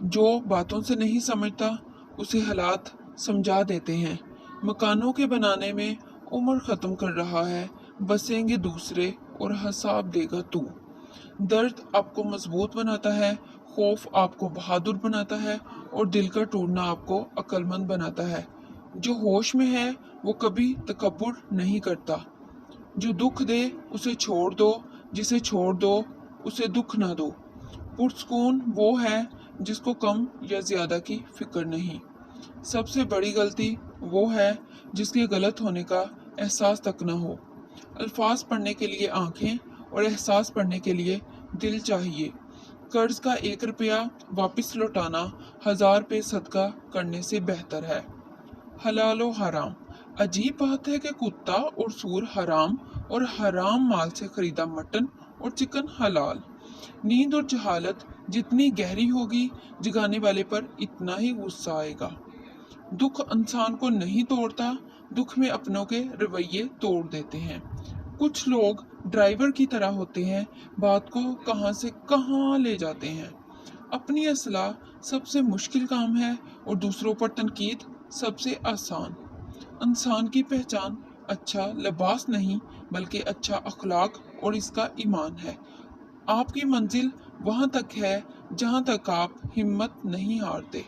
जो बातों से नहीं समझता उसे हालात समझा देते हैं। मकानों के बनाने में उम्र खत्म कर रहा है, बसेंगे दूसरे और हिसाब देगा तू। दर्द आपको मजबूत बनाता है, खौफ आपको बहादुर बनाता है और दिल का टूटना आपको अक्लमंद बनाता है। जो होश में है वो कभी तकब्बुर नहीं करता। जो दुख दे उसे छोड़ दो, जिसे छोड़ दो उसे दुख ना दो। पुरस्कून वो है जिसको कम या ज्यादा की फिक्र नहीं। सबसे बड़ी गलती वो है जिसके गलत होने का एहसास तक न हो। अल्फाज पढ़ने के लिए आंखें और एहसास पढ़ने के लिए दिल चाहिए। कर्ज का 1 रुपया वापस लौटाना 1000 पे सदका करने से बेहतर है। हलाल व हराम। अजीब बात है कि कुत्ता और सूर हराम और हराम माल से खरीदा मटन और चिकन हलाल। नींद और जहालत जितनी गहरी होगी, जगाने वाले पर इतना ही गुस्सा आएगा। दुख इंसान को नहीं तोड़ता, दुख में अपनों के रवैये तोड़ देते हैं। कुछ लोग ड्राइवर की तरह होते हैं, बात को कहां से कहां ले जाते हैं। अपनी असलाह सबसे मुश्किल काम है और दूसरों पर तनकीद सबसे आसान। इंसान की पहचान अच्छा लिबास नहीं बल्कि अच्छा अखलाक और इसका ईमान है। आपकी मंजिल वहां तक है जहां तक आप हिम्मत नहीं हारते।